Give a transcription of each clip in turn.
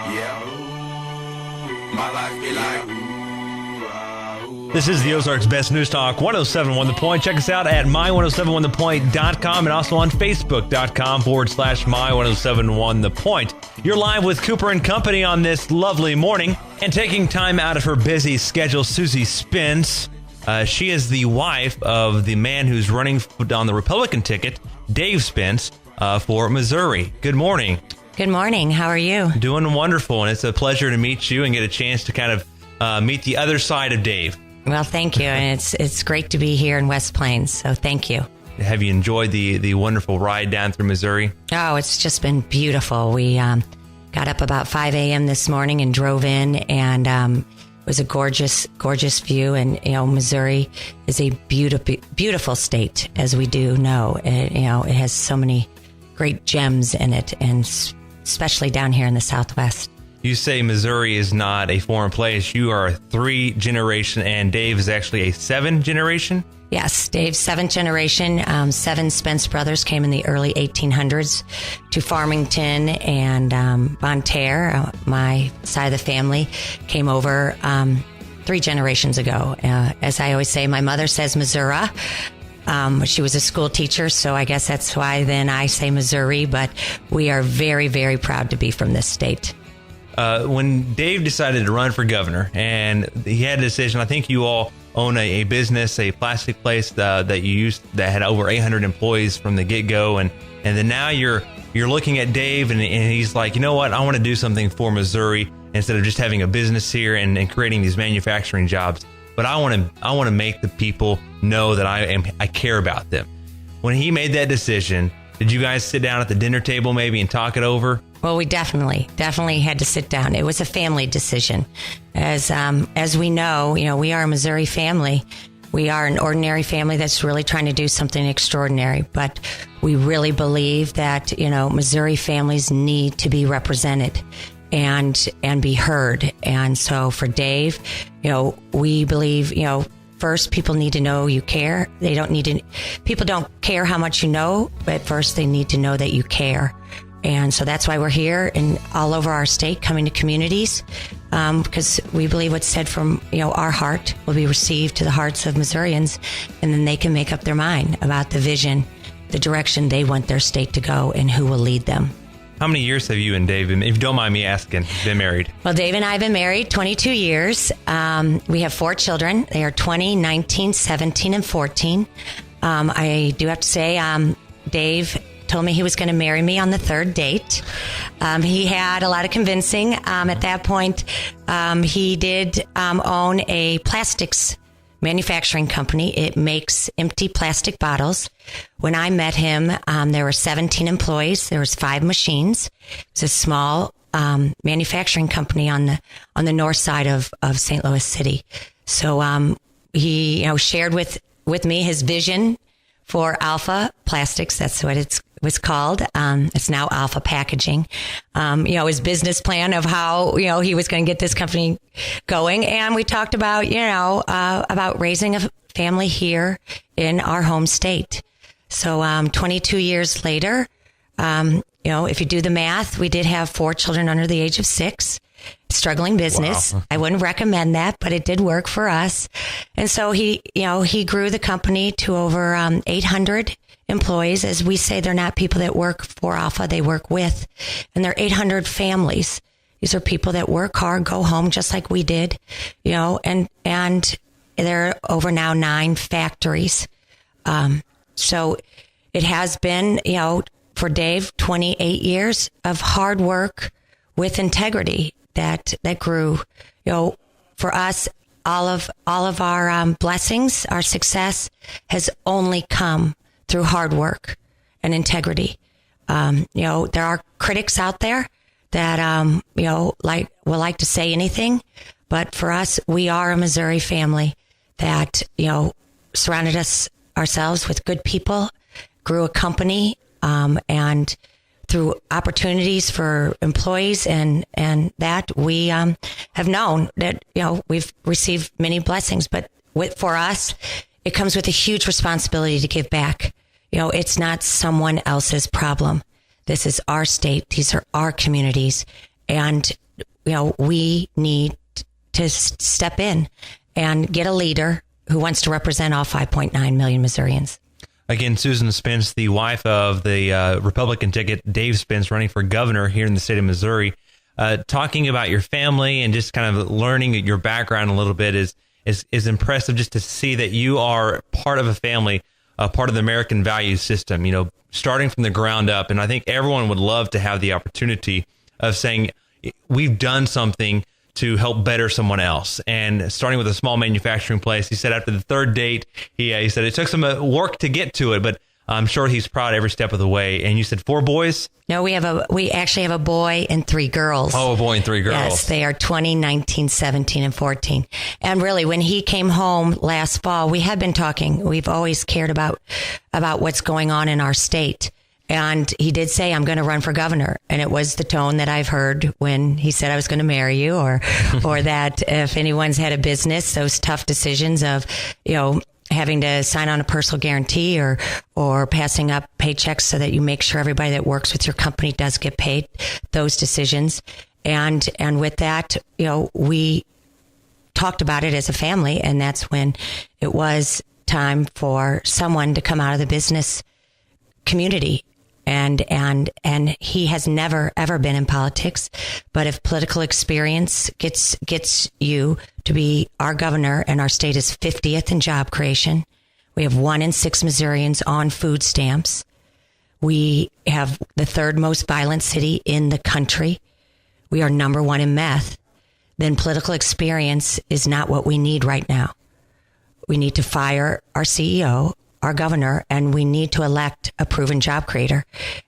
My life be like. This is the Ozarks Best News Talk, 107.1 The Point. Check us out at my1071thepoint.com and also on facebook.com/my1071 The Point. You're live with Cooper and Company on this lovely morning, and taking time out of her busy schedule, Susie Spence. She is the wife of the man who's running on the Republican ticket, Dave Spence, for Missouri. Good morning. Good morning. How are you? Doing wonderful, and it's a pleasure to meet you and get a chance to kind of meet the other side of Dave. Well, thank you, and it's great to be here in West Plains, so thank you. Have you enjoyed the wonderful ride down through Missouri? Oh, it's just been beautiful. We got up about 5 a.m. this morning and drove in, and it was a gorgeous, gorgeous view. And, Missouri is a beautiful, beautiful state, as we do know. It has so many great gems in it, and especially down here in the Southwest. You say Missouri is not a foreign place. You are a 3 generation, and Dave is actually a 7 generation? Yes, Dave's 7th generation. 7 Spence brothers came in the early 1800s to Farmington, and Bonne Terre, my side of the family, came over 3 generations ago. As I always say, my mother says Missouri. She was a school teacher, so I guess that's why then I say Missouri, but we are very, very proud to be from this state. When Dave decided to run for governor, and he had a decision, I think you all own a business, a plastic place that you used that had over 800 employees from the get-go, and then now you're looking at Dave, and he's like, you know what, I want to do something for Missouri instead of just having a business here and creating these manufacturing jobs. But I want to make the people know that I care about them. When he made that decision, did you guys sit down at the dinner table maybe and talk it over? Well, we definitely had to sit down. It was a family decision. As we know, we are a Missouri family. We are an ordinary family that's really trying to do something extraordinary. But we really believe that, Missouri families need to be represented and be heard. And so for Dave, we believe, first, people need to know you care. People don't care how much you know, but first they need to know that you care. And so that's why we're here and all over our state, coming to communities, because we believe what's said from, our heart will be received to the hearts of Missourians, and then they can make up their mind about the vision, the direction they want their state to go, and who will lead them. How many years have you and Dave, if you don't mind me asking, been married? Well, Dave and I have been married 22 years. We have 4 children. They are 20, 19, 17, and 14. I do have to say, Dave told me he was going to marry me on the 3rd date. He had a lot of convincing. At that point, he did own a plastics manufacturing company. It makes empty plastic bottles. When I met him, there were 17 employees. There was 5 machines. It's a small manufacturing company on the north side of St. Louis City. So he shared with me his vision for Alpha Plastics. That's what it was called. It's now Alpha Packaging. His business plan of how, he was going to get this company going. And we talked about, about raising a family here in our home state. So 22 years later, if you do the math, we did have 4 children under the age of 6. Struggling business. Wow. I wouldn't recommend that, but it did work for us. And so he grew the company to over 800 employees. As we say, they're not people that work for Alpha, they work with. And they're 800 families. These are people that work hard, go home just like we did, and there are over now 9 factories. So it has been, for Dave, 28 years of hard work with integrity that grew. For us, all of our blessings, our success has only come through hard work and integrity. There are critics out there that will like to say anything, but for us, we are a Missouri family that surrounded ourselves with good people, grew a company, and through opportunities for employees and that we have known that, we've received many blessings, but for us, it comes with a huge responsibility to give back. It's not someone else's problem. This is our state. These are our communities. And we need to step in and get a leader who wants to represent all 5.9 million Missourians. Again, Susan Spence, the wife of the Republican ticket, Dave Spence, running for governor here in the state of Missouri, talking about your family and just kind of learning your background a little bit is impressive, just to see that you are part of a family, part of the American value system, starting from the ground up. And I think everyone would love to have the opportunity of saying, we've done something to help better someone else. And starting with a small manufacturing place, he said after the third date, he said it took some work to get to it, but I'm sure he's proud every step of the way. And you said 4 boys? No, we actually have a boy and 3 girls. Oh, a boy and 3 girls. Yes, they are 20, 19, 17, and 14. And really, when he came home last fall, we had been talking. We've always cared about what's going on in our state. And he did say, I'm going to run for governor. And it was the tone that I've heard when he said I was going to marry you, or that if anyone's had a business, those tough decisions of, having to sign on a personal guarantee or passing up paychecks so that you make sure everybody that works with your company does get paid, those decisions. And with that, we talked about it as a family. And that's when it was time for someone to come out of the business community. And he has never, ever been in politics. But if political experience gets you to be our governor, and our state is 50th in job creation, we have 1 in 6 Missourians on food stamps. We have the 3rd most violent city in the country. We are number 1 in meth. Then political experience is not what we need right now. We need to fire our CEO, our governor, and we need to elect a proven job creator.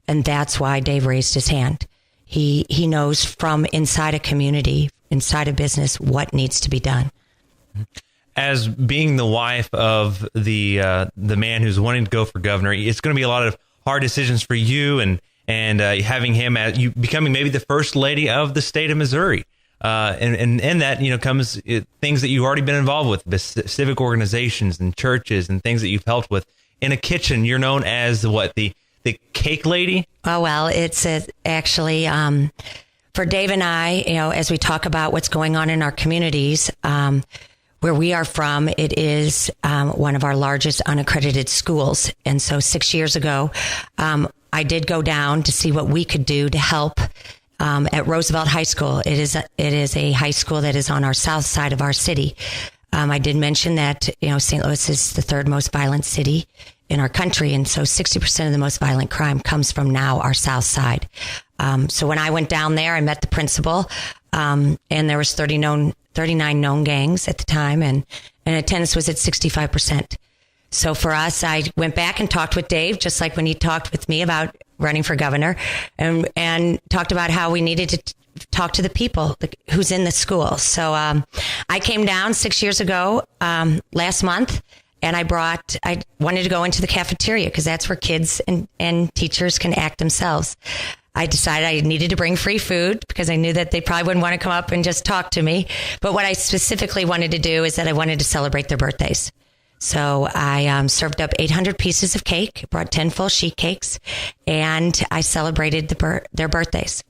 And that's why Dave raised his hand. He knows from inside a community, inside a business, what needs to be done. As being the wife of the man who's wanting to go for governor, it's going to be a lot of hard decisions for you, and having him as you becoming maybe the first lady of the state of Missouri. And that, comes things that you've already been involved with, the civic organizations and churches and things that you've helped with. In a kitchen, you're known as the cake lady? Oh, well, it's actually, for Dave and I, as we talk about what's going on in our communities, where we are from, it is one of our largest unaccredited schools. And so 6 years ago, I did go down to see what we could do to help at Roosevelt High School. It is a high school that is on our south side of our city. I did mention that, St. Louis is the 3rd most violent city in our country. And so 60% of the most violent crime comes from now our south side. So when I went down there, I met the principal, and there was 39 known gangs at the time, and attendance was at 65%. So for us, I went back and talked with Dave, just like when he talked with me about running for governor, and talked about how we needed to talk to the people who's in the school. So I came down 6 years ago, last month, and I wanted to go into the cafeteria because that's where kids and teachers can act themselves. I decided I needed to bring free food because I knew that they probably wouldn't want to come up and just talk to me. But what I specifically wanted to do is that I wanted to celebrate their birthdays. So I served up 800 pieces of cake, brought 10 full sheet cakes, and I celebrated their birthdays.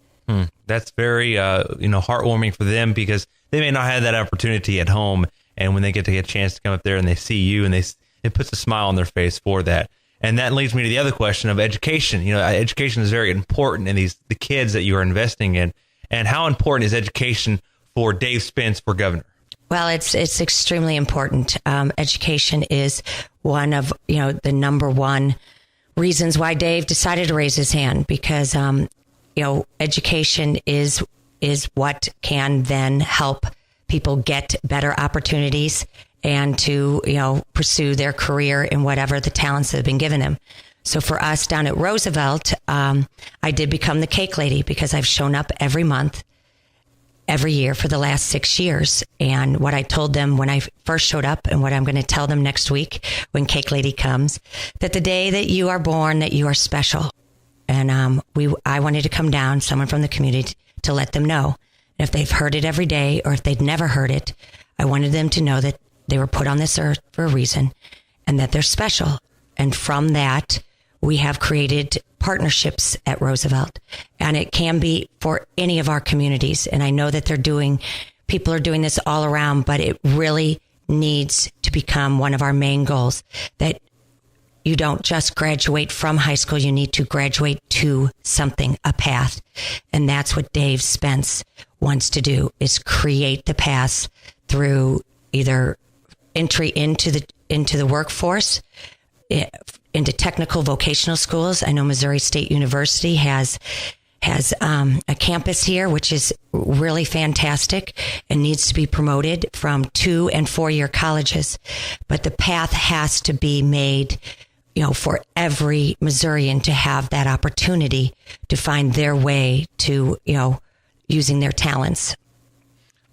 That's very heartwarming for them, because they may not have that opportunity at home, and when they get a chance to come up there and they see you, and it puts a smile on their face for that. And that leads me to the other question of education. Education is very important in the kids that you are investing in. And how important is education for Dave Spence for governor? Well, it's extremely important. Education is one of, the number one reasons why Dave decided to raise his hand, because, education is what can then help people get better opportunities and to, pursue their career in whatever the talents that have been given them. So for us down at Roosevelt, I did become the cake lady because I've shown up every month, every year for the last 6 years. And what I told them when I first showed up, and what I'm going to tell them next week when Cake Lady comes, that the day that you are born, that you are special. And I wanted to come down, someone from the community, to let them know. And if they've heard it every day, or if they'd never heard it, I wanted them to know that they were put on this earth for a reason and that they're special. And from that, we have created partnerships at Roosevelt, and it can be for any of our communities. And I know that people are doing this all around, but it really needs to become one of our main goals, that you don't just graduate from high school. You need to graduate to something, a path. And that's what Dave Spence wants to do, is create the paths through either entry into the workforce, into technical vocational schools. I know Missouri State University has a campus here, which is really fantastic and needs to be promoted from 2 and 4 year colleges. But the path has to be made, for every Missourian to have that opportunity to find their way to, using their talents.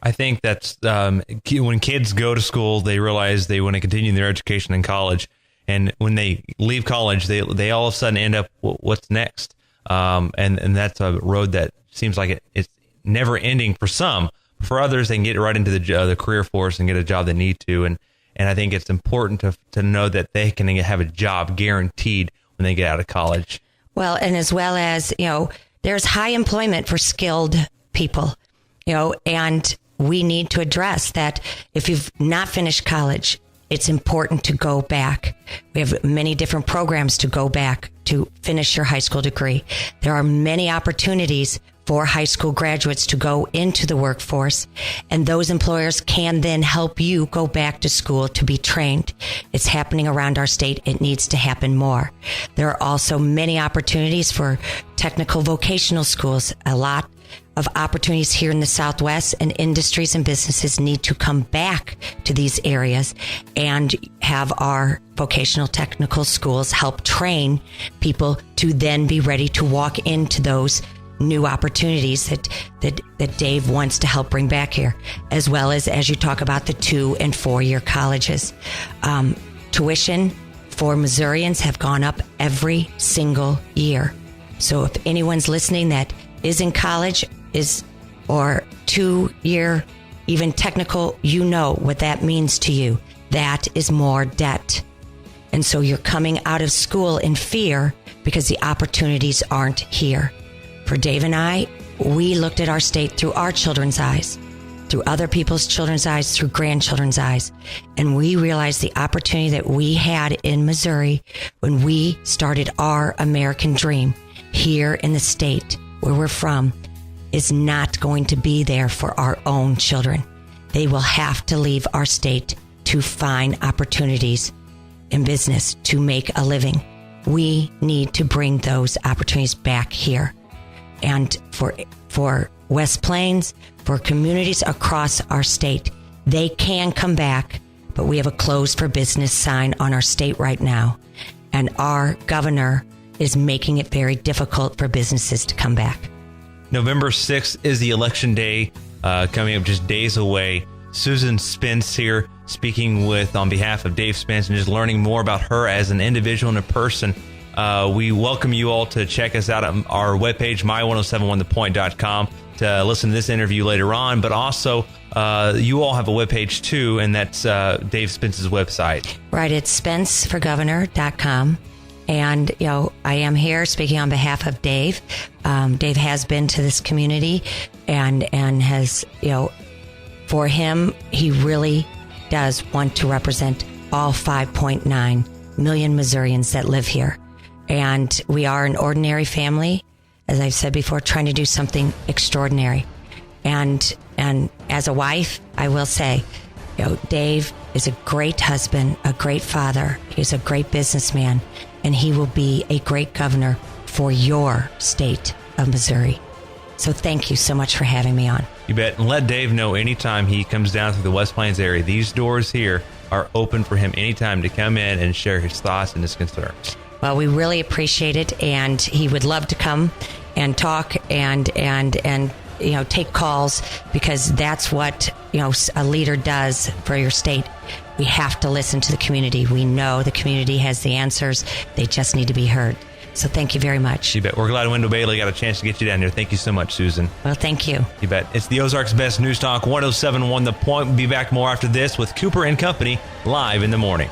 I think that's when kids go to school, they realize they want to continue their education in college. And when they leave college, they all of a sudden end up, what's next? And that's a road that seems like it's never ending for some. For others, they can get right into the career force and get a job they need to. And I think it's important to know that they can have a job guaranteed when they get out of college. Well, and as well as, there's high employment for skilled people, and we need to address that. If you've not finished college, it's important to go back. We have many different programs to go back to finish your high school degree. There are many opportunities for high school graduates to go into the workforce, and those employers can then help you go back to school to be trained. It's happening around our state. It needs to happen more. There are also many opportunities for technical vocational schools. A lot of opportunities here in the Southwest, and industries and businesses need to come back to these areas and have our vocational technical schools help train people to then be ready to walk into those new opportunities that Dave wants to help bring back here, as well as you talk about the 2 and 4 year colleges. Tuition for Missourians have gone up every single year. So if anyone's listening that is in college, or 2 year, even technical, you know what that means to you. That is more debt. And so you're coming out of school in fear because the opportunities aren't here. For Dave and I, we looked at our state through our children's eyes, through other people's children's eyes, through grandchildren's eyes. And we realized the opportunity that we had in Missouri when we started our American dream here in the state where we're from is not going to be there for our own children. They will have to leave our state to find opportunities in business, to make a living. We need to bring those opportunities back here. And for West Plains, for communities across our state, they can come back, but we have a closed for business sign on our state right now. And our governor is making it very difficult for businesses to come back. November 6th is the election day, coming up just days away. Susan Spence here speaking on behalf of Dave Spence and just learning more about her as an individual and a person. We welcome you all to check us out at our webpage, my1071thepoint.com, to listen to this interview later on. But also, you all have a webpage too, and that's Dave Spence's website. Right, it's spenceforgovernor.com. And, I am here speaking on behalf of Dave. Dave has been to this community and has, for him, he really does want to represent all 5.9 million Missourians that live here. And we are an ordinary family, as I've said before, trying to do something extraordinary. And as a wife, I will say, Dave is a great husband, a great father. He's a great businessman, and he will be a great governor for your state of Missouri. So thank you so much for having me on. You bet. And let Dave know anytime he comes down through the West Plains area, these doors here are open for him anytime to come in and share his thoughts and his concerns. Well, we really appreciate it, and he would love to come and talk and take calls, because that's what a leader does for your state. We have to listen to the community. We know the community has the answers. They just need to be heard. So thank you very much. You bet. We're glad Wendell Bailey got a chance to get you down here. Thank you so much, Susan. Well, thank you. You bet. It's the Ozarks Best News Talk 107.1 The Point. We'll be back more after this with Cooper and Company live in the morning.